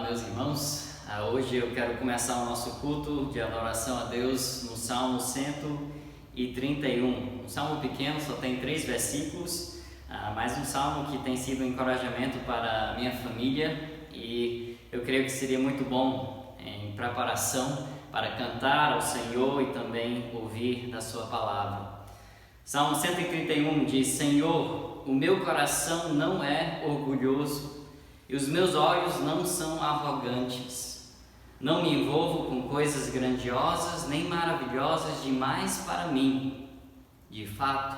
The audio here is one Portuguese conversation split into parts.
meus irmãos. Hoje eu quero começar o nosso culto de adoração a Deus no Salmo 131. Um salmo pequeno, só tem 3 versículos, mas um salmo que tem sido um encorajamento para a minha família, e eu creio que seria muito bom em preparação para cantar ao Senhor e também ouvir da sua palavra. Salmo 131 diz: Senhor, o meu coração não é orgulhoso e os meus olhos não são arrogantes. Não me envolvo com coisas grandiosas nem maravilhosas demais para mim. De fato,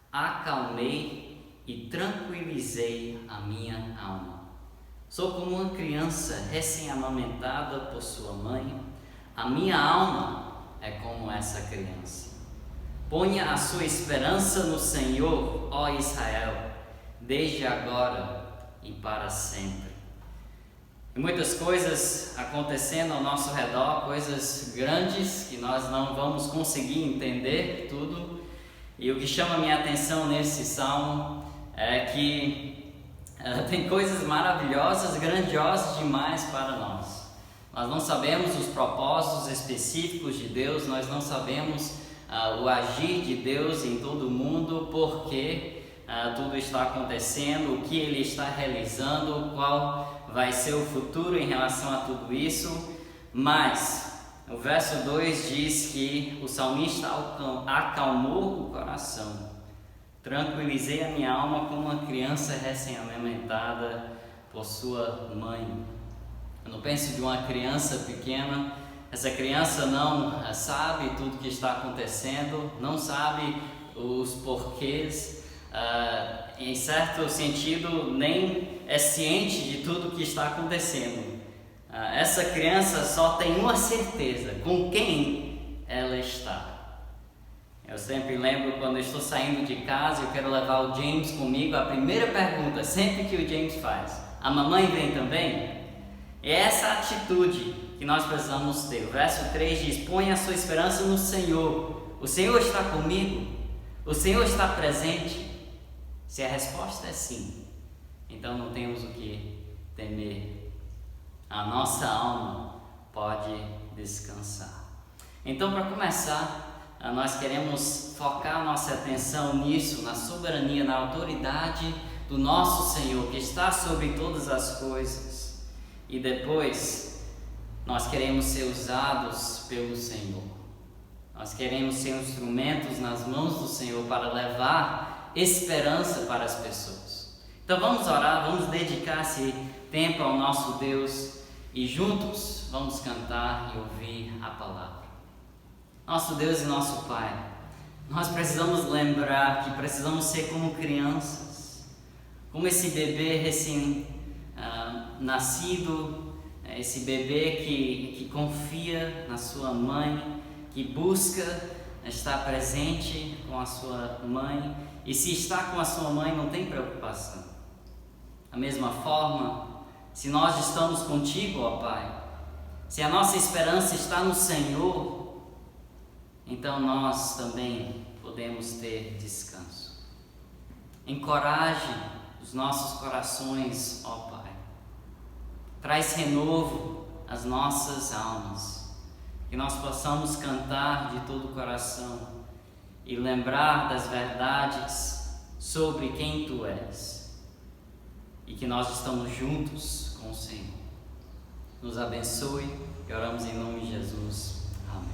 acalmei e tranquilizei a minha alma. Sou como uma criança recém-amamentada por sua mãe. A minha alma é como essa criança. Ponha a sua esperança no Senhor, ó Israel, desde agora e para sempre. E muitas coisas acontecendo ao nosso redor, coisas grandes que nós não vamos conseguir entender tudo. E o que chama a minha atenção nesse salmo é que tem coisas maravilhosas, grandiosas demais para nós. Nós não sabemos os propósitos específicos de Deus, nós não sabemos o agir de Deus em todo o mundo, porque tudo está acontecendo, o que Ele está realizando, qual vai ser o futuro em relação a tudo isso. Mas o verso 2 diz que o salmista acalmou o coração. Tranquilizei a minha alma como uma criança recém-amamentada por sua mãe. Quando penso de uma criança pequena, essa criança não sabe tudo que está acontecendo, não sabe os porquês, em certo sentido nem é ciente de tudo que está acontecendo. Essa criança só tem uma certeza: com quem ela está. Eu sempre lembro, quando eu estou saindo de casa e eu quero levar o James comigo, a primeira pergunta sempre que o James faz: a mamãe vem também? É essa atitude que nós precisamos ter. O verso 3 diz: põe a sua esperança no Senhor. O Senhor está comigo? O Senhor está presente? Se a resposta é sim, então não temos o que temer. A nossa alma pode descansar. Então, para começar, nós queremos focar nossa atenção nisso, na soberania, na autoridade do nosso Senhor, que está sobre todas as coisas. E depois, nós queremos ser usados pelo Senhor. Nós queremos ser instrumentos nas mãos do Senhor para levar esperança para as pessoas. Então vamos orar, vamos dedicar esse tempo ao nosso Deus e juntos vamos cantar e ouvir a palavra. Nosso Deus e nosso Pai, nós precisamos lembrar que precisamos ser como crianças, como esse bebê recém-nascido, esse bebê que confia na sua mãe, que busca estar presente com a sua mãe, e se está com a sua mãe não tem preocupação. Da mesma forma, se nós estamos contigo, ó Pai, se a nossa esperança está no Senhor, então nós também podemos ter descanso. Encoraje os nossos corações, ó Pai. Traz renovo às nossas almas, que nós possamos cantar de todo o coração e lembrar das verdades sobre quem Tu és, e que nós estamos juntos com o Senhor. Nos abençoe e oramos em nome de Jesus. Amém.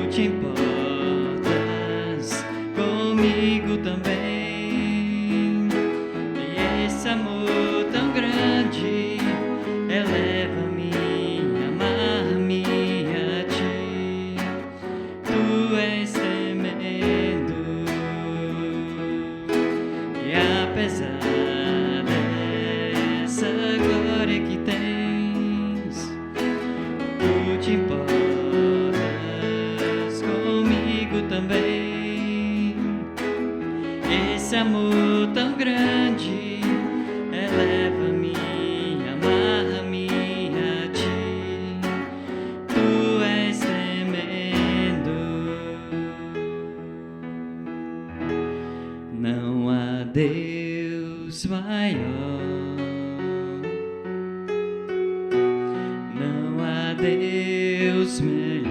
Te importas comigo também. amor tão grande eleva-me, amarra-me a ti. Tu és tremendo. Não há Deus maior. Não há Deus melhor.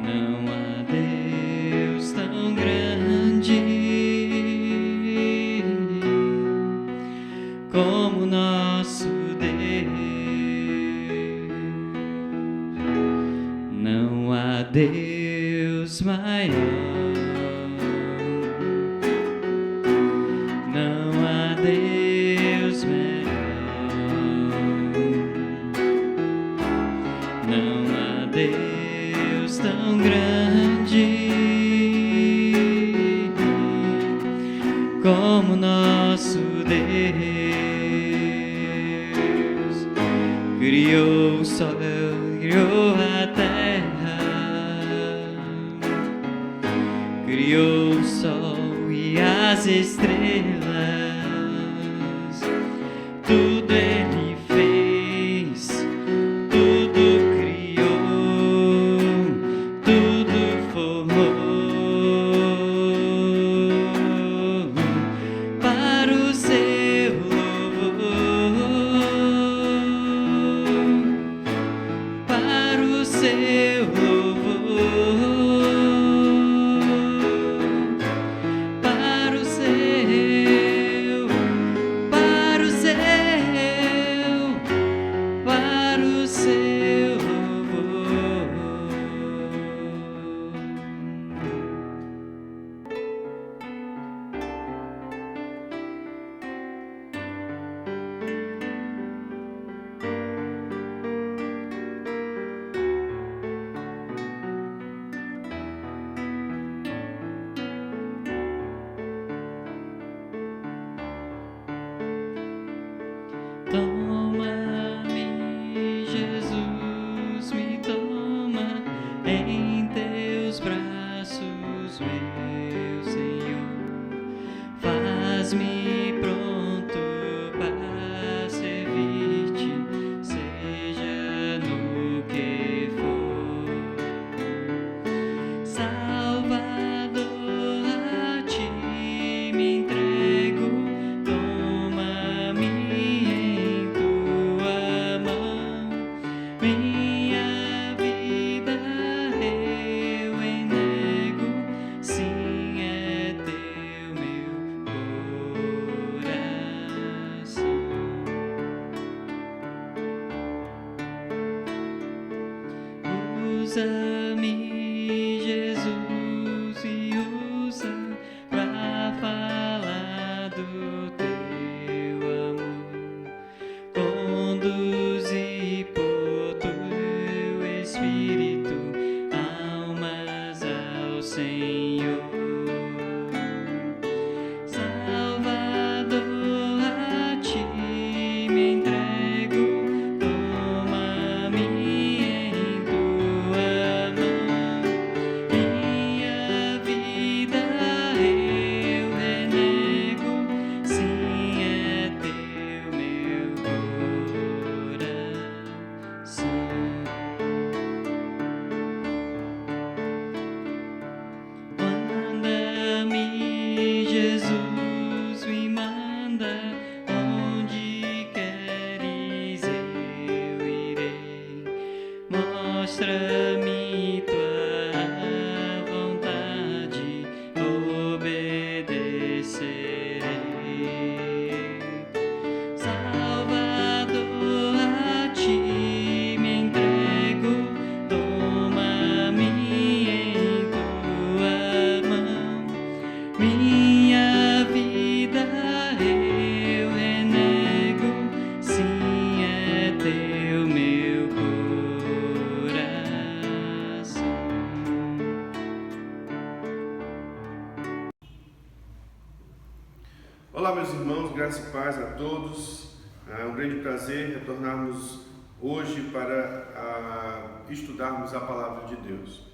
Não há Deus tão grande como nosso Deus. Não há Deus maior. Não há Deus melhor. Não há Deus tão grande como nosso Deus. Criou o sol, criou a terra, criou o sol e as estrelas. Tudo Ele fez, tudo criou, tudo formou para o seu louvor, para o seu louvor, para o seu, para o seu, para o seu louvor. Toma-me, Jesus, me toma em teus braços, meu Senhor. Faz-me pronto para servir-te, seja no que for. Salvador, a ti me entrego, toma-me em tua mão. Minha vida eu entrego, sim, é teu meu coração. Usa-me, Jesus, e usa pra falar do teu amor. Conduzir por teu Espírito almas ao Senhor. Salvador, a ti me entrego, toma-me em tua mão. Minha vida eu renego, sim, é teu meu coração. Manda-me, Jesus, me manda, onde queres eu irei. Mostra-me tua vontade, obedecerei. Salvador, a ti me entrego, toma-me em tua mão. Minha vida eu renego, sim, é teu meu coração. Olá, meus irmãos, graça e paz a todos. É um grande prazer retornarmos hoje para estudarmos a palavra de Deus.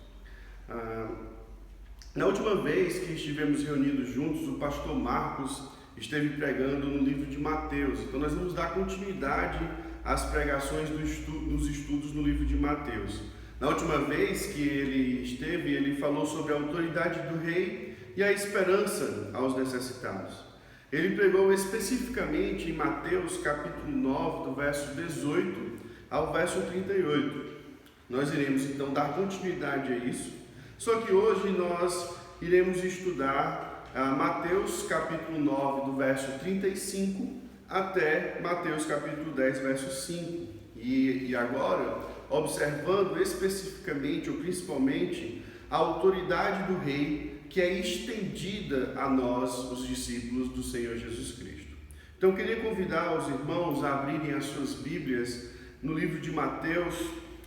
Na última vez que estivemos reunidos juntos, o pastor Marcos esteve pregando no livro de Mateus. Então nós vamos dar continuidade às pregações dos estudos no livro de Mateus. Na última vez que ele esteve, ele falou sobre a autoridade do rei e a esperança aos necessitados. Ele pregou especificamente em Mateus capítulo 9, do verso 18 ao verso 38. Nós iremos então dar continuidade a isso, só que hoje nós iremos estudar Mateus capítulo 9, do verso 35 até Mateus capítulo 10, verso 5. E agora, observando especificamente ou principalmente a autoridade do rei que é estendida a nós, os discípulos do Senhor Jesus Cristo. Então eu queria convidar os irmãos a abrirem as suas Bíblias no livro de Mateus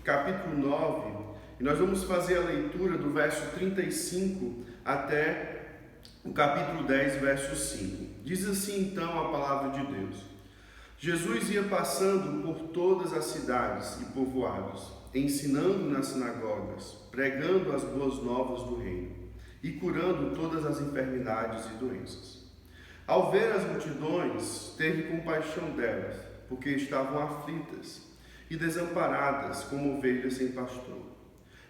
capítulo 9, e nós vamos fazer a leitura do verso 35 até o capítulo 10, verso 5. Diz assim então a palavra de Deus: Jesus ia passando por todas as cidades e povoados, ensinando nas sinagogas, pregando as boas novas do reino e curando todas as enfermidades e doenças. Ao ver as multidões, teve compaixão delas, porque estavam aflitas e desamparadas como ovelhas sem pastor.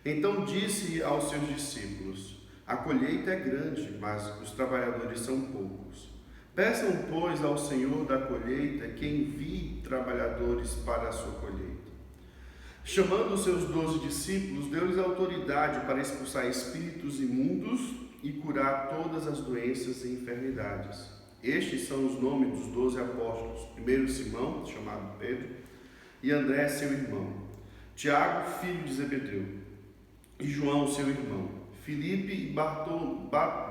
Então disse aos seus discípulos: a colheita é grande, mas os trabalhadores são poucos. Peçam, pois, ao Senhor da colheita que envie trabalhadores para a sua colheita. Chamando os seus 12 discípulos, deu-lhes autoridade para expulsar espíritos imundos e curar todas as doenças e enfermidades. Estes são os nomes dos 12 apóstolos: primeiro Simão, chamado Pedro, e André, seu irmão, Tiago, filho de Zebedeu, e João, seu irmão, Filipe e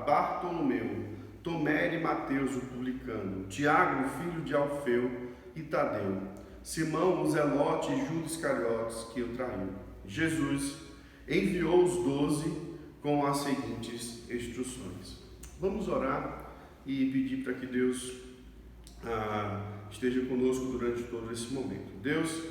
Bartolomeu, Tomé e Mateus, o publicano, Tiago, filho de Alfeu, e Tadeu, Simão, o Zelote e Judas Iscariotes, que o traiu. Jesus enviou os 12 com as seguintes instruções. Vamos orar e pedir para que Deus esteja conosco durante todo esse momento. Deus,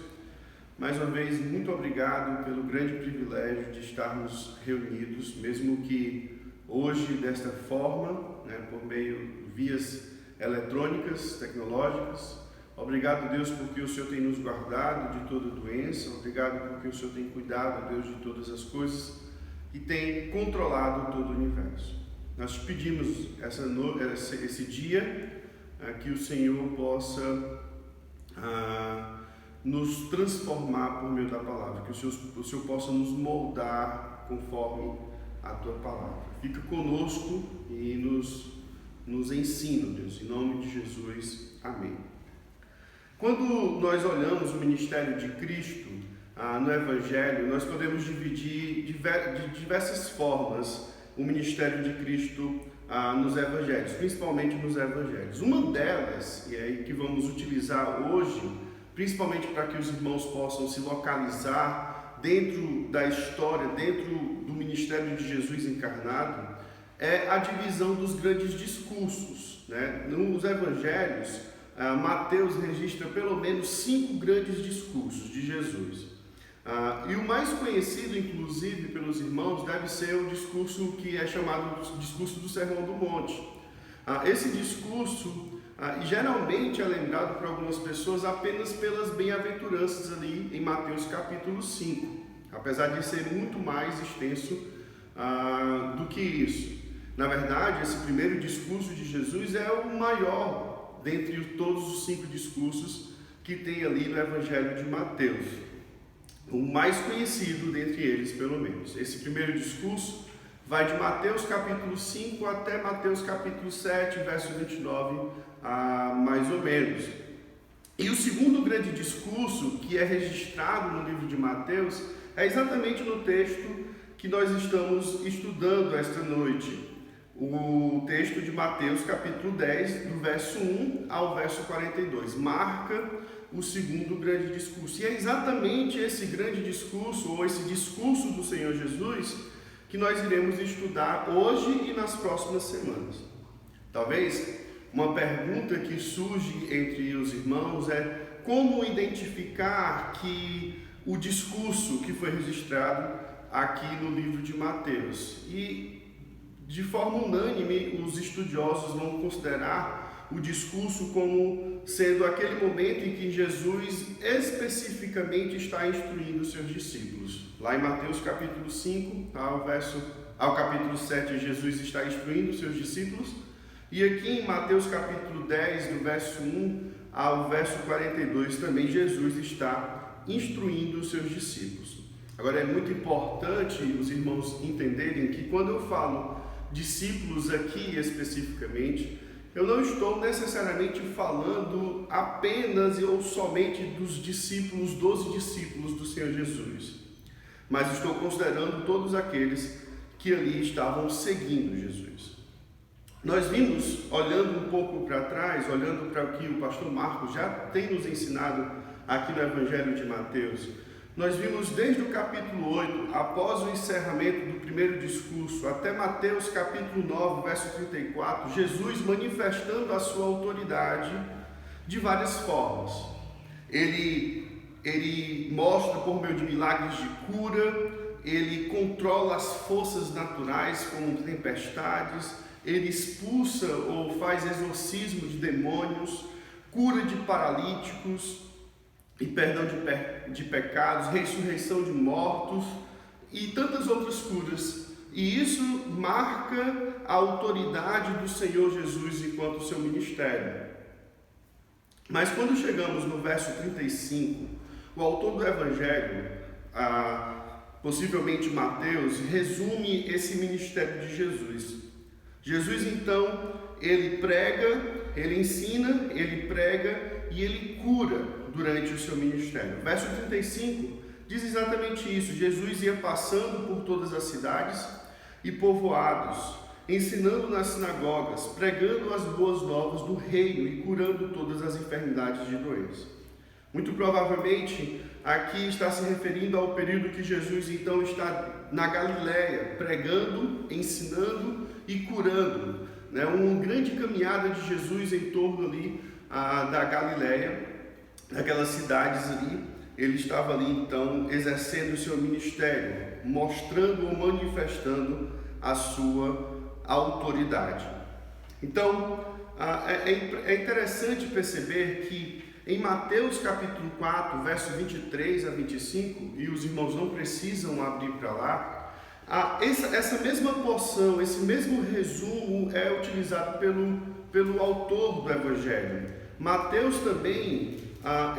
mais uma vez, muito obrigado pelo grande privilégio de estarmos reunidos, mesmo que hoje desta forma, por meio de vias eletrônicas, tecnológicas. Obrigado, Deus, porque o Senhor tem nos guardado de toda doença. Obrigado porque o Senhor tem cuidado, Deus, de todas as coisas e tem controlado todo o universo. Nós te pedimos esse dia que o Senhor possa nos transformar por meio da palavra, que o Senhor possa nos moldar conforme a tua palavra. Fica conosco e nos ensina, Deus, em nome de Jesus. Amém. Quando nós olhamos o ministério de Cristo no Evangelho, nós podemos dividir de diversas formas o ministério de Cristo nos Evangelhos, principalmente nos Evangelhos. Uma delas, e é aí que vamos utilizar hoje, principalmente para que os irmãos possam se localizar dentro da história, dentro do ministério de Jesus encarnado, é a divisão dos grandes discursos. Nos Evangelhos, Mateus registra pelo menos 5 grandes discursos de Jesus. E o mais conhecido, inclusive, pelos irmãos, deve ser o discurso que é chamado de discurso do Sermão do Monte. Esse discurso geralmente é lembrado por algumas pessoas apenas pelas bem-aventuranças ali em Mateus capítulo 5, apesar de ser muito mais extenso do que isso. Na verdade, esse primeiro discurso de Jesus é o maior dentre todos os 5 discursos que tem ali no Evangelho de Mateus. O mais conhecido dentre eles, pelo menos. Esse primeiro discurso vai de Mateus capítulo 5 até Mateus capítulo 7, verso 29, mais ou menos. E o segundo grande discurso que é registrado no livro de Mateus é exatamente no texto que nós estamos estudando esta noite. O texto de Mateus capítulo 10, do verso 1 ao verso 42, marca o segundo grande discurso. E é exatamente esse grande discurso, ou esse discurso do Senhor Jesus, que nós iremos estudar hoje e nas próximas semanas. Talvez uma pergunta que surge entre os irmãos é como identificar que o discurso que foi registrado aqui no livro de Mateus. E de forma unânime, os estudiosos vão considerar o discurso como sendo aquele momento em que Jesus especificamente está instruindo os seus discípulos. Lá em Mateus capítulo 5, ao capítulo 7, Jesus está instruindo os seus discípulos. E aqui em Mateus capítulo 10, do verso 1 ao verso 42, também Jesus está instruindo os seus discípulos. Agora é muito importante os irmãos entenderem que quando eu falo discípulos aqui especificamente, eu não estou necessariamente falando apenas ou somente dos discípulos, 12 discípulos do Senhor Jesus, mas estou considerando todos aqueles que ali estavam seguindo Jesus. Nós vimos, olhando um pouco para trás, olhando para o que o pastor Marcos já tem nos ensinado aqui no Evangelho de Mateus, nós vimos desde o capítulo 8, após o encerramento do primeiro discurso, até Mateus capítulo 9, verso 34, Jesus manifestando a sua autoridade de várias formas. Ele mostra por meio de milagres de cura, ele controla as forças naturais como tempestades, ele expulsa ou faz exorcismo de demônios, cura de paralíticos, e perdão de pecados, ressurreição de mortos e tantas outras curas. E isso marca a autoridade do Senhor Jesus enquanto seu ministério. Mas quando chegamos no verso 35, o autor do Evangelho, possivelmente Mateus, resume esse ministério de Jesus. Jesus então, ele prega, ele ensina, ele prega e ele cura durante o seu ministério. O verso 35 diz exatamente isso. Jesus ia passando por todas as cidades e povoados, ensinando nas sinagogas, pregando as boas novas do reino e curando todas as enfermidades de doença. Muito provavelmente aqui está se referindo ao período que Jesus então está na Galileia, pregando, ensinando e curando, né? Uma grande caminhada de Jesus em torno ali da Galileia, naquelas cidades ali. Ele estava ali então exercendo o seu ministério, mostrando ou manifestando a sua autoridade. Então é interessante perceber que em Mateus capítulo 4, verso 23 a 25, e os irmãos não precisam abrir para lá, essa mesma porção, esse mesmo resumo é utilizado pelo autor do Evangelho. Mateus também,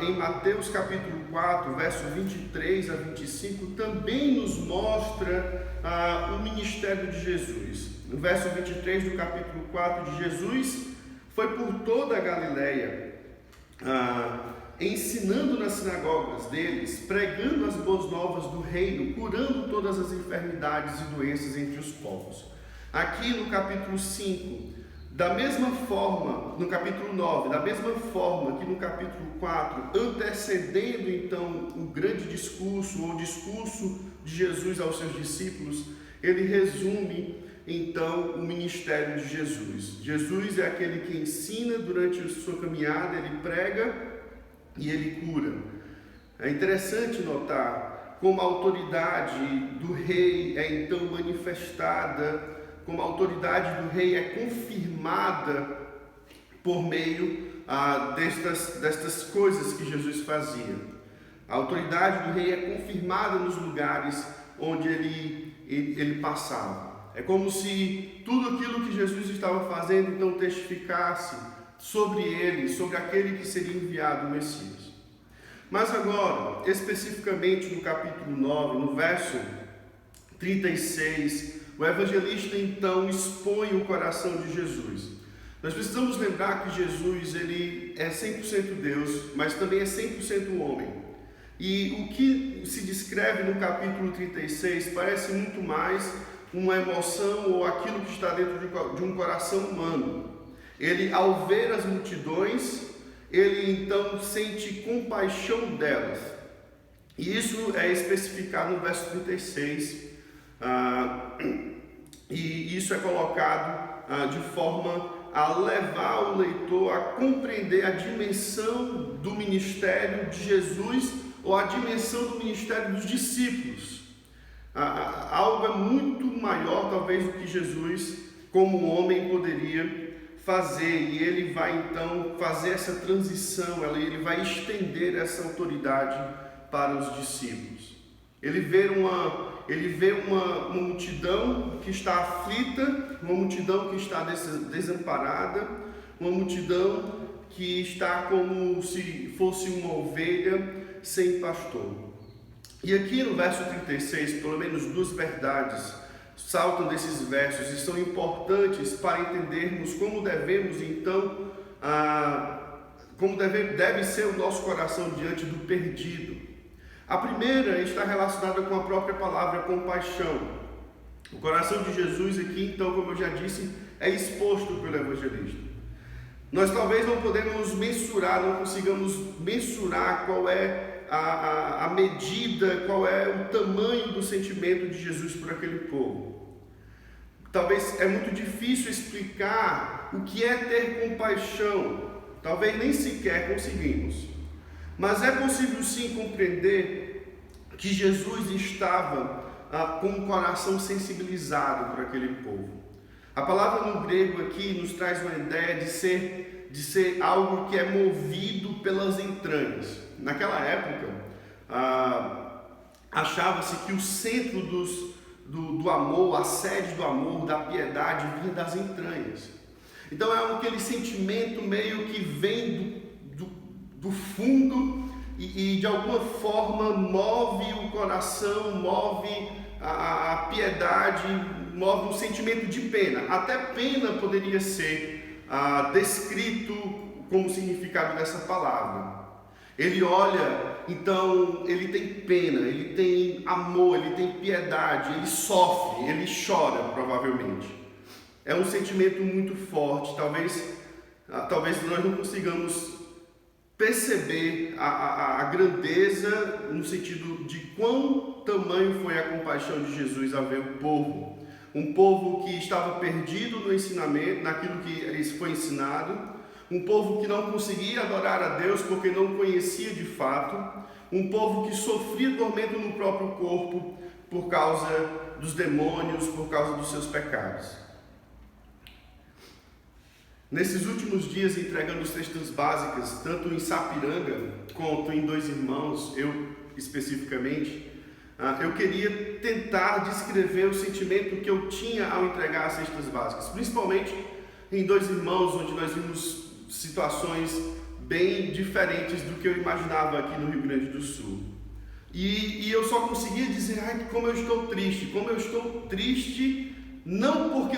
em Mateus capítulo 4, verso 23 a 25, também nos mostra o ministério de Jesus. No verso 23 do capítulo 4 de Jesus, foi por toda a Galileia, ensinando nas sinagogas deles, pregando as boas novas do reino, curando todas as enfermidades e doenças entre os povos. Aqui no capítulo 5, da mesma forma, no capítulo 9, da mesma forma que no capítulo 4, antecedendo então o grande discurso, ou o discurso de Jesus aos seus discípulos, ele resume então o ministério de Jesus. Jesus é aquele que ensina durante a sua caminhada, ele prega e ele cura. É interessante notar como a autoridade do rei é então manifestada, como a autoridade do rei é confirmada por meio destas coisas que Jesus fazia. A autoridade do rei é confirmada nos lugares onde ele passava. É como se tudo aquilo que Jesus estava fazendo então testificasse sobre ele, sobre aquele que seria enviado, o Messias. Mas agora, especificamente no capítulo 9, no verso 36, o evangelista então expõe o coração de Jesus. Nós precisamos lembrar que Jesus ele é 100% Deus, mas também é 100% homem. E o que se descreve no capítulo 36 parece muito mais uma emoção ou aquilo que está dentro de um coração humano. Ele, ao ver as multidões, ele então sente compaixão delas. E isso é especificado no verso 36. E isso é colocado de forma a levar o leitor a compreender a dimensão do ministério de Jesus ou a dimensão do ministério dos discípulos. Algo é muito maior, talvez, do que Jesus, como homem, poderia fazer. E ele vai então fazer essa transição, ele vai estender essa autoridade para os discípulos. Ele vê uma multidão que está aflita, uma multidão que está desamparada, uma multidão que está como se fosse uma ovelha sem pastor. E aqui no verso 36, pelo menos duas verdades saltam desses versos e são importantes para entendermos como devemos então, como deve ser o nosso coração diante do perdido. A primeira está relacionada com a própria palavra compaixão. O coração de Jesus aqui, então, como eu já disse, é exposto pelo evangelista. Nós talvez não consigamos mensurar qual é a medida, qual é o tamanho do sentimento de Jesus por aquele povo. Talvez é muito difícil explicar o que é ter compaixão, talvez nem sequer conseguimos. Mas é possível sim compreender que Jesus estava com o coração sensibilizado por aquele povo. A palavra no grego aqui nos traz uma ideia de ser algo que é movido pelas entranhas. Naquela época, achava-se que o centro do amor, a sede do amor, da piedade, vinha das entranhas. Então é aquele sentimento meio que vem do fundo e de alguma forma move o coração, move a piedade, move um sentimento de pena. Até pena poderia ser descrito como significado dessa palavra. Ele olha, então ele tem pena, ele tem amor, ele tem piedade, ele sofre, ele chora provavelmente. É um sentimento muito forte. Talvez nós não consigamos perceber a grandeza no sentido de quão tamanho foi a compaixão de Jesus ao ver o povo. Um povo que estava perdido no ensinamento, naquilo que lhes foi ensinado. Um povo que não conseguia adorar a Deus porque não conhecia de fato. Um povo que sofria tormento no próprio corpo por causa dos demônios, por causa dos seus pecados. Nesses últimos dias, entregando os textos básicos, tanto em Sapiranga quanto em Dois Irmãos, eu especificamente, eu queria tentar descrever o sentimento que eu tinha ao entregar as cestas básicas, principalmente em Dois Irmãos, onde nós vimos situações bem diferentes do que eu imaginava aqui no Rio Grande do Sul. E eu só conseguia dizer, como eu estou triste, não porque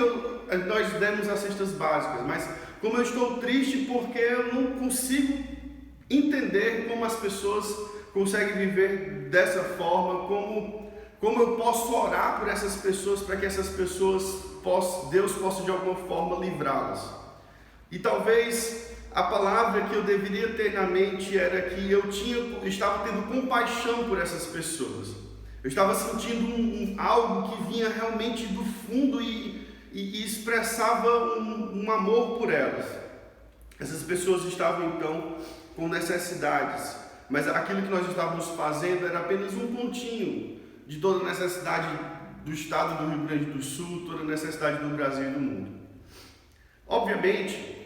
nós demos as cestas básicas, mas como eu estou triste porque eu não consigo entender como as pessoas conseguem viver dessa forma, como eu posso orar por essas pessoas para que essas pessoas, Deus possa de alguma forma livrá-las. E talvez a palavra que eu deveria ter na mente era que eu estava tendo compaixão por essas pessoas. Eu estava sentindo algo que vinha realmente do fundo e expressava um amor por elas. Essas pessoas estavam então com necessidades, mas aquilo que nós estávamos fazendo era apenas um pontinho de toda a necessidade do estado do Rio Grande do Sul, toda a necessidade do Brasil e do mundo. Obviamente,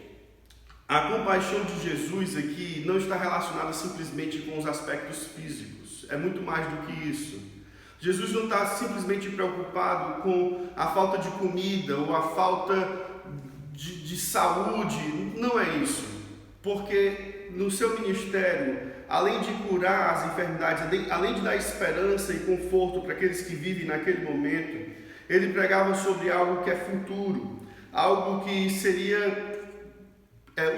a compaixão de Jesus aqui não está relacionada simplesmente com os aspectos físicos, é muito mais do que isso. Jesus não está simplesmente preocupado com a falta de comida ou a falta de saúde, não é isso, porque no seu ministério, além de curar as enfermidades, além de dar esperança e conforto para aqueles que vivem naquele momento, ele pregava sobre algo que é futuro, algo que seria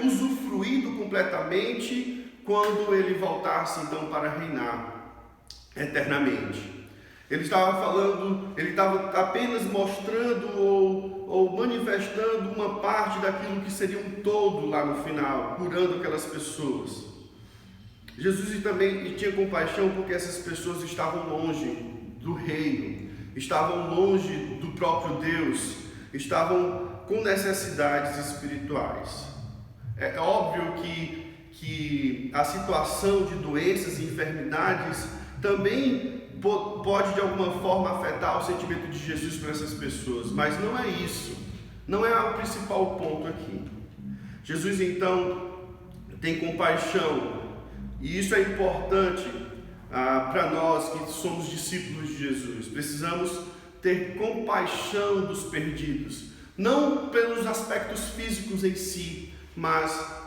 usufruído completamente quando ele voltasse então para reinar eternamente. Ele estava apenas mostrando ou manifestando uma parte daquilo que seria um todo lá no final, curando aquelas pessoas. Jesus também tinha compaixão porque essas pessoas estavam longe do reino, estavam longe do próprio Deus, estavam com necessidades espirituais. É óbvio que a situação de doenças e enfermidades também pode de alguma forma afetar o sentimento de Jesus para essas pessoas, mas não é isso, não é o principal ponto aqui. Jesus então tem compaixão, e isso é importante para nós que somos discípulos de Jesus. Precisamos ter compaixão dos perdidos, não pelos aspectos físicos em si, mas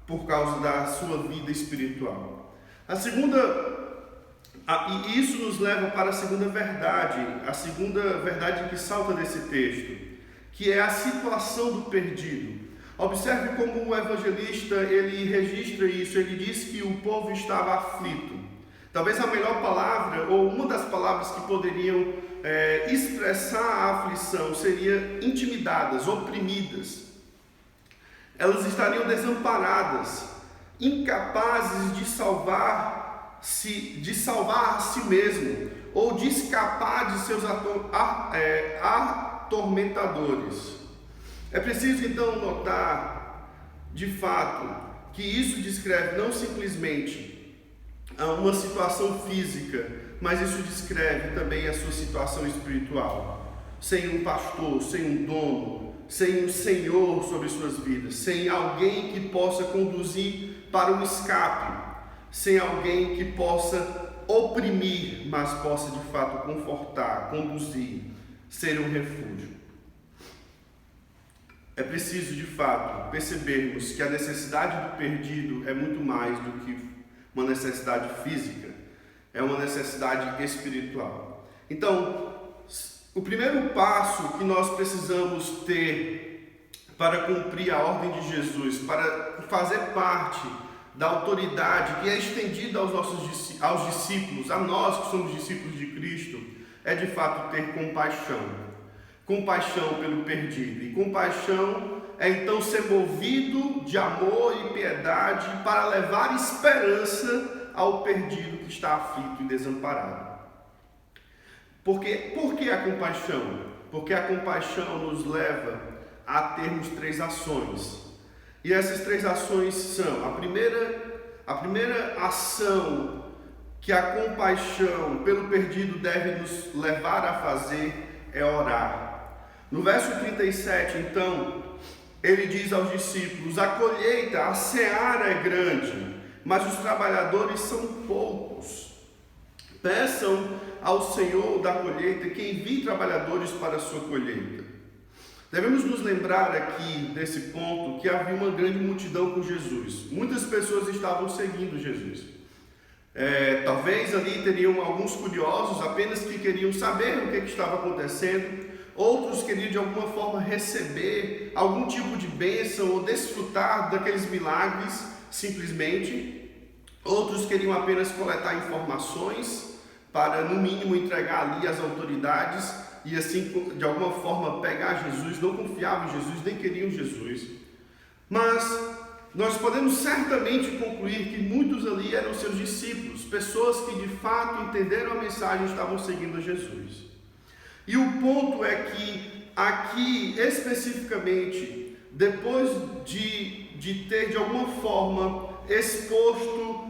por causa da sua vida espiritual. E isso nos leva para a segunda verdade que salta desse texto, que é a situação do perdido. Observe como o evangelista ele registra isso. Ele diz que o povo estava aflito. Talvez a melhor palavra, ou uma das palavras que poderiam expressar a aflição, seria intimidadas, oprimidas. Elas estariam desamparadas, incapazes de salvar a si mesmo, ou de escapar de seus atormentadores. É preciso então notar, de fato, que isso descreve não simplesmente uma situação física, mas isso descreve também a sua situação espiritual. Sem um pastor, sem um dono, sem um Senhor sobre suas vidas, sem alguém que possa conduzir para o escape, sem alguém que possa oprimir, mas possa de fato confortar, conduzir, ser um refúgio. É preciso de fato percebermos que a necessidade do perdido é muito mais do que uma necessidade física, é uma necessidade espiritual. Então, o primeiro passo que nós precisamos ter para cumprir a ordem de Jesus, para fazer parte da autoridade que é estendida aos discípulos, a nós que somos discípulos de Cristo, é de fato ter compaixão. Compaixão pelo perdido. E compaixão é então ser movido de amor e piedade para levar esperança ao perdido que está aflito e desamparado. Por que a compaixão? Porque a compaixão nos leva a termos 3 ações. E essas 3 ações são: a primeira ação que a compaixão pelo perdido deve nos levar a fazer é orar. No verso 37, então, ele diz aos discípulos: a colheita, a seara é grande, mas os trabalhadores são poucos. Peçam ao Senhor da colheita que envie trabalhadores para a sua colheita. Devemos nos lembrar aqui, desse ponto, que havia uma grande multidão com Jesus. Muitas pessoas estavam seguindo Jesus. Talvez ali teriam alguns curiosos, apenas que queriam saber o que estava acontecendo. Outros queriam de alguma forma receber algum tipo de bênção ou desfrutar daqueles milagres simplesmente. Outros queriam apenas coletar informações para, no mínimo, entregar ali às autoridades e assim, de alguma forma, pegar Jesus. Não confiavam em Jesus, nem queriam Jesus. Mas nós podemos certamente concluir que muitos ali eram seus discípulos, pessoas que de fato entenderam a mensagem e estavam seguindo a Jesus. E o ponto é que aqui, especificamente, depois de ter de alguma forma exposto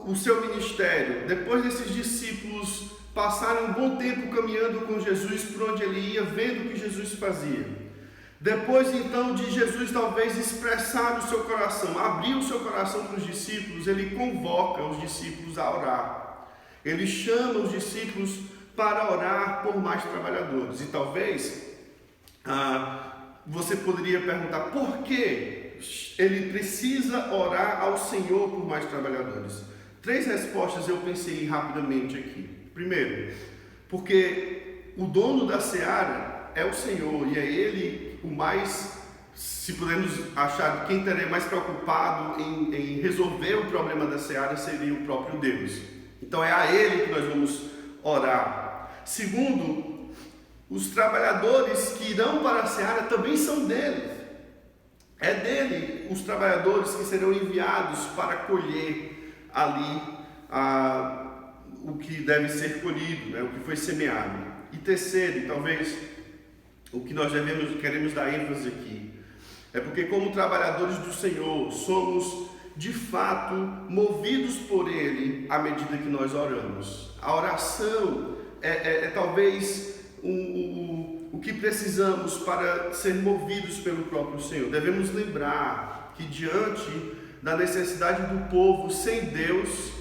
o seu ministério, depois desses discípulos passarem um bom tempo caminhando com Jesus por onde ele ia, vendo o que Jesus fazia, depois então de Jesus talvez expressar o seu coração, abrir o seu coração para os discípulos, ele convoca os discípulos a orar. Ele chama os discípulos para orar por mais trabalhadores. E talvez você poderia perguntar: por que ele precisa orar ao Senhor por mais trabalhadores? 3 respostas eu pensei rapidamente aqui. Primeiro, porque o dono da seara é o Senhor, e é Ele o mais, se podemos achar, quem estaria mais preocupado em resolver o problema da seara seria o próprio Deus. Então é a Ele que nós vamos orar. Segundo, os trabalhadores que irão para a seara também são dele. É dele os trabalhadores que serão enviados para colher ali o que deve ser colhido, né? O que foi semeado. E terceiro, e talvez o que nós queremos dar ênfase aqui, é porque como trabalhadores do Senhor, somos de fato movidos por Ele à medida que nós oramos. A oração é talvez o que precisamos para ser movidos pelo próprio Senhor. Devemos lembrar que diante da necessidade do povo sem Deus,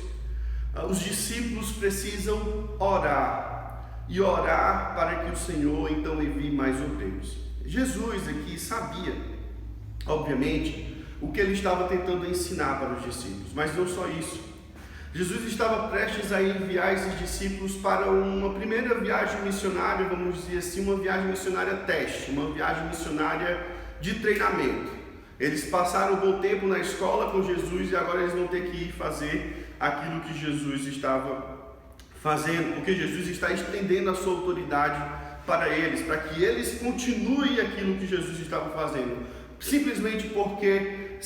os discípulos precisam orar, e orar para que o Senhor então envie mais obreiros. Jesus aqui sabia, obviamente, o que ele estava tentando ensinar para os discípulos, mas não só isso. Jesus estava prestes a enviar esses discípulos para uma primeira viagem missionária, vamos dizer assim, uma viagem missionária teste, uma viagem missionária de treinamento. Eles passaram um bom tempo na escola com Jesus e agora eles vão ter que ir fazer aquilo que Jesus estava fazendo, porque Jesus está estendendo a sua autoridade para eles, para que eles continuem aquilo que Jesus estava fazendo, simplesmente porque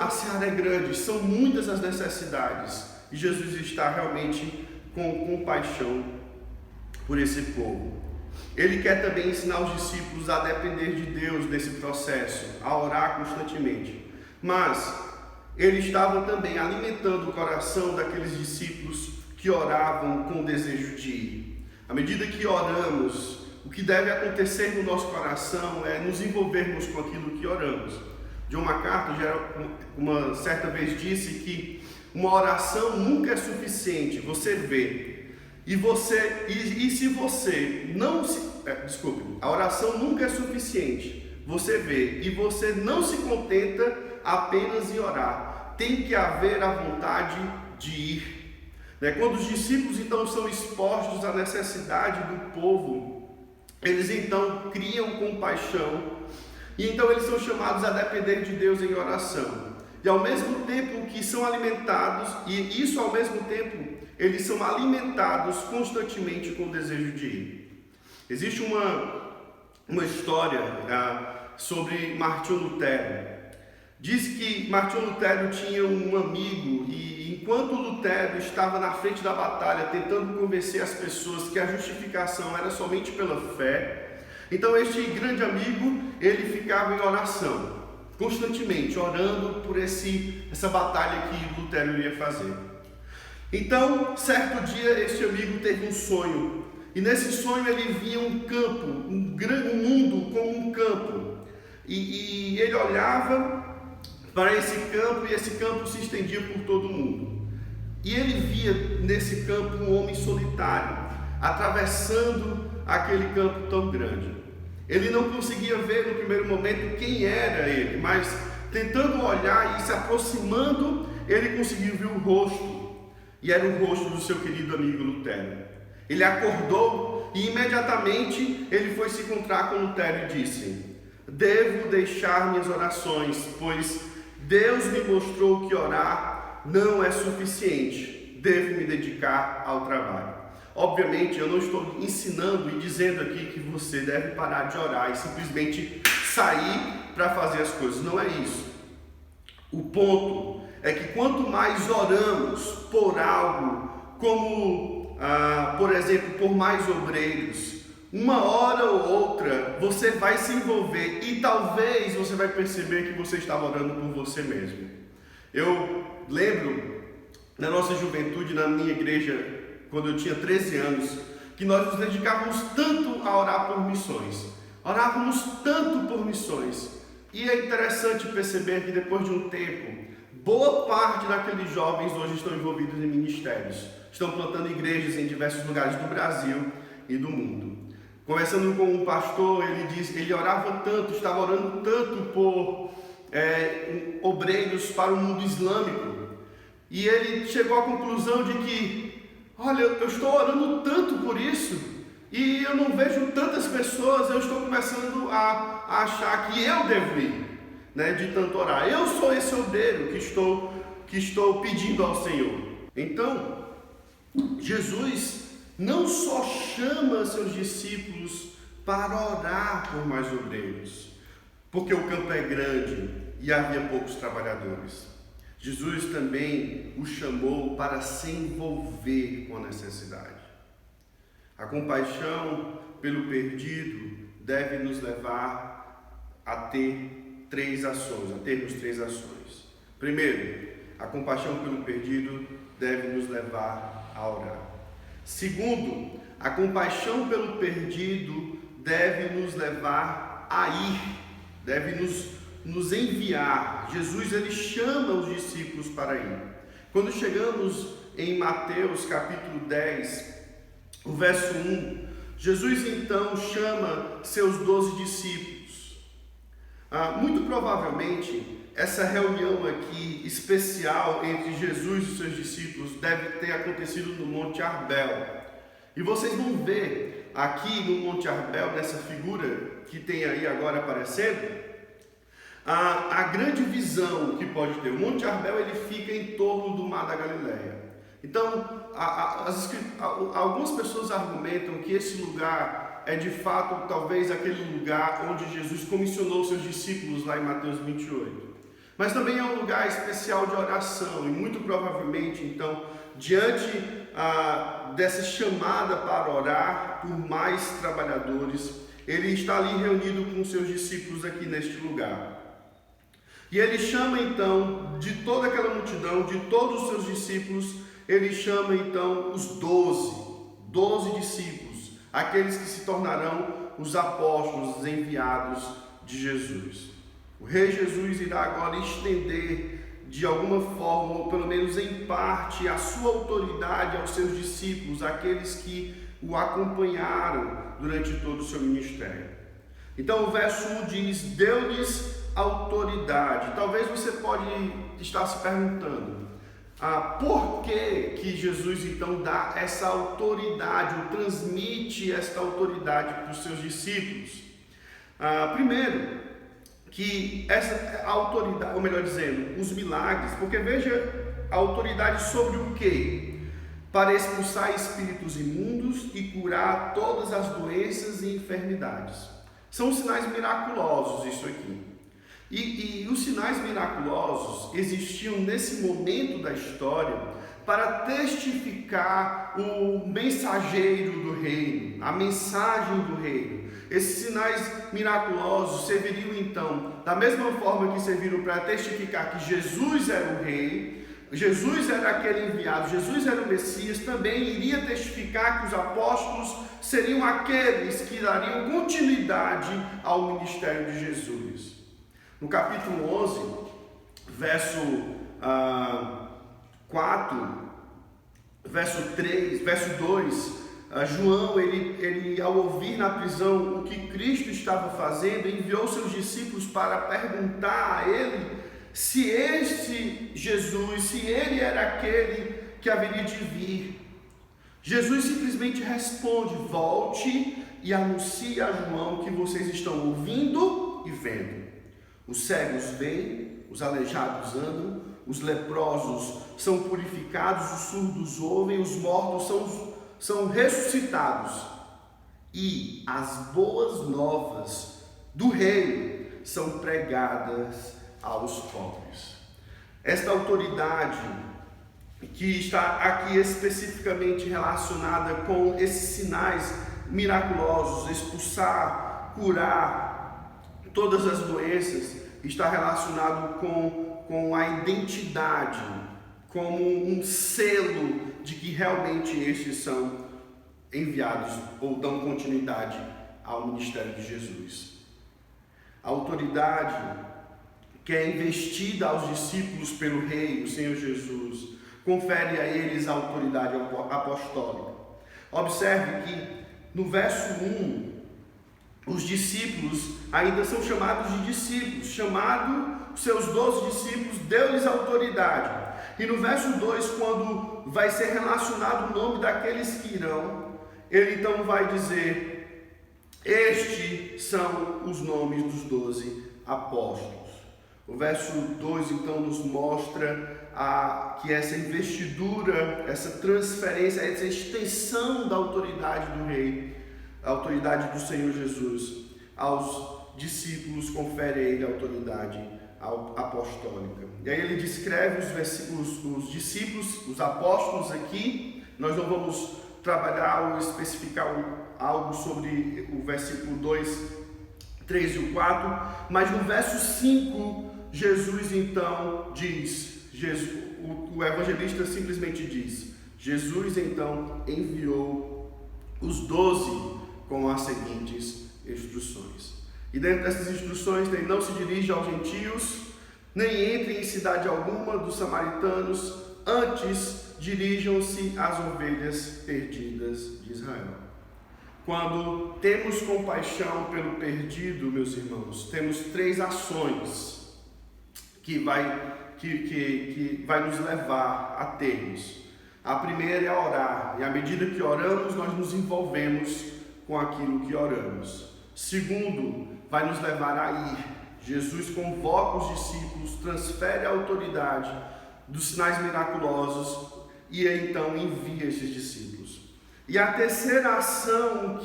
a seara é grande, são muitas as necessidades. E Jesus está realmente com compaixão por esse povo. Ele quer também ensinar os discípulos a depender de Deus nesse processo, a orar constantemente. Mas ele estava também alimentando o coração daqueles discípulos que oravam com desejo de ir. À medida que oramos, o que deve acontecer no nosso coração é nos envolvermos com aquilo que oramos. John MacArthur já uma certa vez disse que uma oração nunca é suficiente, você vê. A oração nunca é suficiente, você vê. E você não se contenta apenas em orar. Tem que haver a vontade de ir. Quando os discípulos então são expostos à necessidade do povo, eles então criam compaixão. E então eles são chamados a depender de Deus em oração. E ao mesmo tempo que são alimentados, eles são alimentados constantemente com o desejo de ir. Existe uma história sobre Martinho Lutero. Diz que Martinho Lutero tinha um amigo e enquanto Lutero estava na frente da batalha tentando convencer as pessoas que a justificação era somente pela fé, então este grande amigo, ele ficava em oração, constantemente orando por essa batalha que Lutero iria fazer. Então, certo dia, este amigo teve um sonho, e nesse sonho ele via um campo, um mundo como um campo, e ele olhava para esse campo, e esse campo se estendia por todo o mundo. E ele via nesse campo um homem solitário, atravessando aquele campo tão grande. Ele não conseguia ver no primeiro momento quem era ele, mas tentando olhar e se aproximando, ele conseguiu ver o rosto, e era o rosto do seu querido amigo Lutero. Ele acordou e imediatamente ele foi se encontrar com Lutero e disse: devo deixar minhas orações, pois Deus me mostrou que orar não é suficiente, devo me dedicar ao trabalho. Obviamente, eu não estou ensinando e dizendo aqui que você deve parar de orar e simplesmente sair para fazer as coisas. Não é isso. O ponto é que quanto mais oramos por algo, como, por exemplo, por mais obreiros, uma hora ou outra você vai se envolver e talvez você vai perceber que você estava orando por você mesmo. Eu lembro, na nossa juventude, na minha igreja, quando eu tinha 13 anos, que nós nos dedicávamos tanto a orar por missões. Orávamos tanto por missões. E é interessante perceber que depois de um tempo, boa parte daqueles jovens hoje estão envolvidos em ministérios. Estão plantando igrejas em diversos lugares do Brasil e do mundo. Conversando com um pastor, ele disse que ele orava tanto, estava orando tanto por obreiros para o mundo islâmico. E ele chegou à conclusão de que, olha, eu estou orando tanto por isso e eu não vejo tantas pessoas, eu estou começando a achar que eu devo ir, de tanto orar. Eu sou esse obreiro que estou pedindo ao Senhor. Então, Jesus não só chama seus discípulos para orar por mais obreiros, porque o campo é grande e havia poucos trabalhadores. Jesus também o chamou para se envolver com a necessidade. A compaixão pelo perdido deve nos levar a ter termos três ações. Primeiro, a compaixão pelo perdido deve nos levar a orar. Segundo, a compaixão pelo perdido deve nos levar a ir, deve nos enviar. Jesus, ele chama os discípulos para ir. Quando chegamos em Mateus capítulo 10, o verso 1, Jesus então chama seus 12 discípulos. Muito provavelmente, essa reunião aqui especial entre Jesus e seus discípulos deve ter acontecido no Monte Arbel. E vocês vão ver aqui no Monte Arbel, nessa figura que tem aí agora aparecendo, a grande visão que pode ter. O Monte Arbel, ele fica em torno do Mar da Galileia. Então, algumas pessoas argumentam que esse lugar é de fato talvez aquele lugar onde Jesus comissionou seus discípulos lá em Mateus 28. Mas também é um lugar especial de oração e muito provavelmente, então, diante dessa chamada para orar por mais trabalhadores, ele está ali reunido com seus discípulos aqui neste lugar. E ele chama então, de toda aquela multidão, de todos os seus discípulos, ele chama então os 12 discípulos, aqueles que se tornarão os apóstolos, os enviados de Jesus. O Rei Jesus irá agora estender de alguma forma, ou pelo menos em parte, a sua autoridade aos seus discípulos, aqueles que o acompanharam durante todo o seu ministério. Então o verso 1 diz: deu-lhes autoridade. Talvez você pode estar se perguntando, por que Jesus então dá essa autoridade, ou transmite esta autoridade para os seus discípulos? Primeiro, que essa autoridade, ou melhor dizendo, os milagres, porque veja a autoridade sobre o quê? Para expulsar espíritos imundos e curar todas as doenças e enfermidades. São sinais miraculosos isso aqui. E os sinais miraculosos existiam nesse momento da história para testificar o mensageiro do reino, a mensagem do reino. Esses sinais miraculosos serviriam então, da mesma forma que serviram para testificar que Jesus era o rei, Jesus era aquele enviado, Jesus era o Messias, também iria testificar que os apóstolos seriam aqueles que dariam continuidade ao ministério de Jesus. No capítulo 11, verso 4, verso 3, verso 2, João, ele ao ouvir na prisão o que Cristo estava fazendo, enviou seus discípulos para perguntar a ele se este Jesus, se ele era aquele que haveria de vir. Jesus simplesmente responde: volte e anuncie a João que vocês estão ouvindo e vendo. Os cegos veem, os aleijados andam, os leprosos são purificados, os surdos ouvem, os mortos são ressuscitados. E as boas novas do reino são pregadas aos pobres. Esta autoridade que está aqui especificamente relacionada com esses sinais miraculosos, expulsar, curar todas as doenças, está relacionado com a identidade, como um selo de que realmente estes são enviados ou dão continuidade ao ministério de Jesus. A autoridade que é investida aos discípulos pelo Rei, o Senhor Jesus, confere a eles a autoridade apostólica. Observe que no verso 1, os discípulos ainda são chamados de discípulos, seus 12 discípulos, deu-lhes autoridade. E no verso 2, quando vai ser relacionado o nome daqueles que irão, ele então vai dizer: estes são os nomes dos 12 apóstolos. O verso 2 então nos mostra que essa investidura, essa transferência, essa extensão da autoridade do Rei, a autoridade do Senhor Jesus, aos discípulos confere a ele a autoridade apostólica. E aí ele descreve os discípulos, os apóstolos aqui. Nós não vamos trabalhar ou especificar algo sobre o versículo 2, 3 e o 4, mas no verso 5, Jesus então diz, o evangelista simplesmente diz: Jesus então enviou os 12 com as seguintes instruções. E dentro dessas instruções tem: não se dirija aos gentios, nem entre em cidade alguma dos samaritanos, antes dirijam-se às ovelhas perdidas de Israel. Quando temos compaixão pelo perdido, meus irmãos, temos 3 ações que vai nos levar a termos. A primeira é orar, e à medida que oramos, nós nos envolvemos com aquilo que oramos. Segundo, vai nos levar a ir. Jesus convoca os discípulos, transfere a autoridade dos sinais miraculosos e então envia esses discípulos. E a terceira ação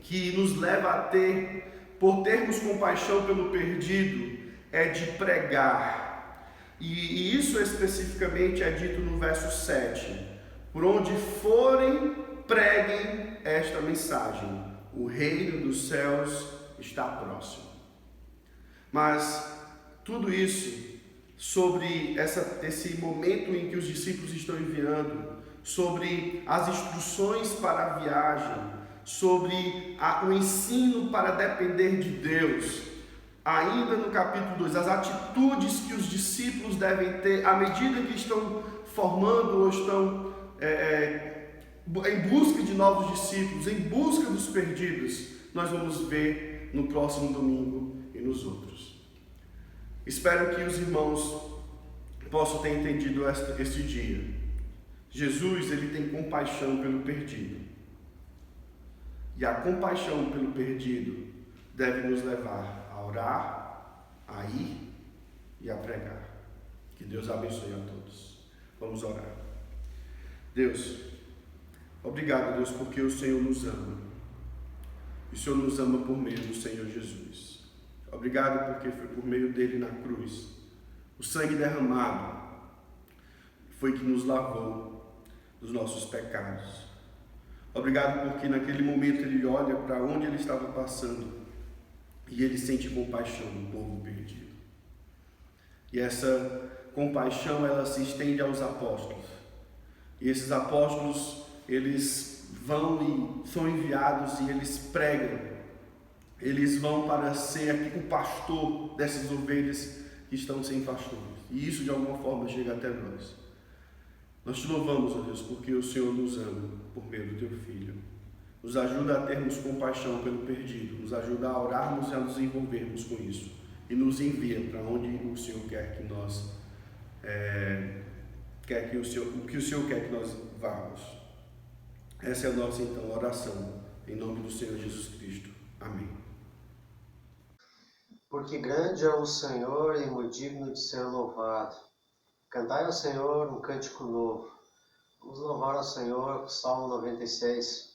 que nos leva a ter, por termos compaixão pelo perdido, é de pregar. E isso especificamente é dito no verso 7. Por onde forem, preguem esta mensagem: o reino dos céus está próximo. Mas tudo isso sobre esse momento em que os discípulos estão enviando, sobre as instruções para a viagem, sobre o ensino para depender de Deus. Ainda no capítulo 2, as atitudes que os discípulos devem ter à medida que estão formando ou estão em busca de novos discípulos, em busca dos perdidos, nós vamos ver no próximo domingo e nos outros. Espero que os irmãos possam ter entendido este dia. Jesus, ele tem compaixão pelo perdido. E a compaixão pelo perdido deve nos levar a orar, a ir e a pregar. Que Deus abençoe a todos. Vamos orar. Deus, obrigado, Deus, porque o Senhor nos ama. E o Senhor nos ama por meio do Senhor Jesus. Obrigado porque foi por meio dele na cruz, o sangue derramado foi que nos lavou dos nossos pecados. Obrigado porque naquele momento ele olha para onde ele estava passando e ele sente compaixão do povo perdido. E essa compaixão, ela se estende aos apóstolos. E esses apóstolos, eles vão e são enviados e eles pregam. Eles vão para ser o pastor dessas ovelhas que estão sem pastores. E isso de alguma forma chega até nós. Nós te louvamos, ó Deus, porque o Senhor nos ama por meio do teu Filho. Nos ajuda a termos compaixão pelo perdido. Nos ajuda a orarmos e a nos envolvermos com isso. E nos envia para onde o Senhor quer que nós o que o Senhor quer que nós vamos. Essa é a nossa então oração. Em nome do Senhor Jesus Cristo. Amém. Porque grande é o Senhor e muito digno de ser louvado. Cantai ao Senhor um cântico novo. Vamos louvar ao Senhor com o Salmo 96.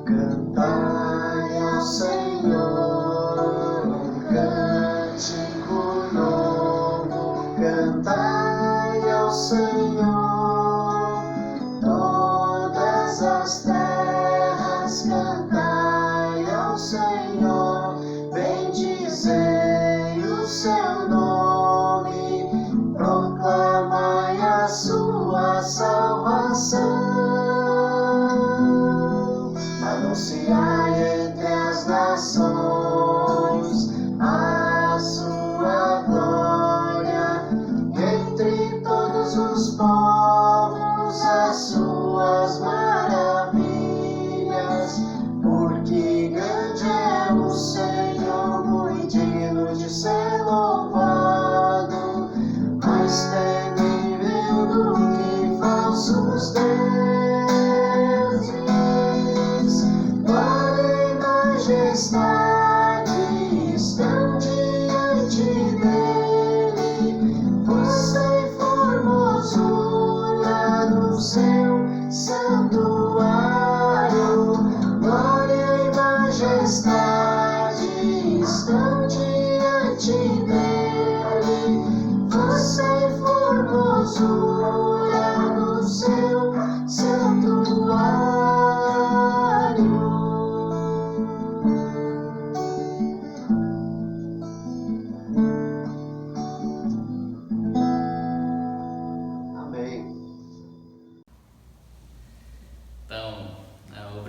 Cantai ao Senhor um cântico novo. Cantai ao Senhor todas as terras, cantai ao Senhor, bendizei o seu nome, proclamai a sua salvação, anunciai entre as nações a sua glória, entre todos os povos.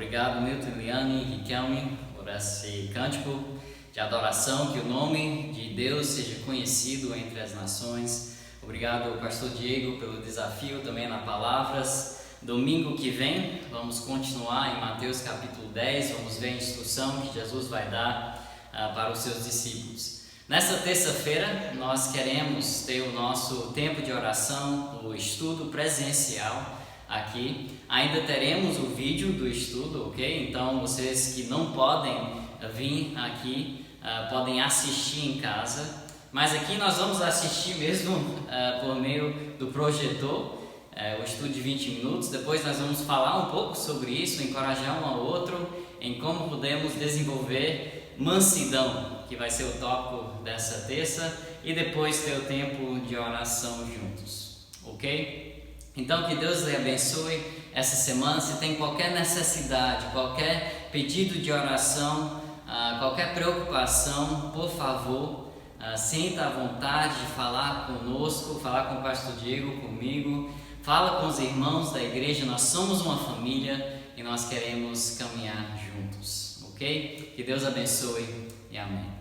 Obrigado, Milton, Eliane e Riquelme, por esse cântico de adoração, que o nome de Deus seja conhecido entre as nações. Obrigado, pastor Diego, pelo desafio também na Palavras. Domingo que vem, vamos continuar em Mateus capítulo 10, vamos ver a instrução que Jesus vai dar para os seus discípulos. Nesta terça-feira, nós queremos ter o nosso tempo de oração, o estudo presencial aqui. Ainda teremos o vídeo do estudo, ok? Então, vocês que não podem vir aqui, podem assistir em casa. Mas aqui nós vamos assistir mesmo por meio do projetor, o estudo de 20 minutos. Depois nós vamos falar um pouco sobre isso, encorajar um ao outro em como podemos desenvolver mansidão, que vai ser o tópico dessa terça, e depois ter o tempo de oração juntos, ok? Então, que Deus lhe abençoe essa semana. Se tem qualquer necessidade, qualquer pedido de oração, qualquer preocupação, por favor, sinta à vontade de falar conosco, falar com o pastor Diego, comigo, fala com os irmãos da igreja. Nós somos uma família e nós queremos caminhar juntos, ok? Que Deus abençoe e amém.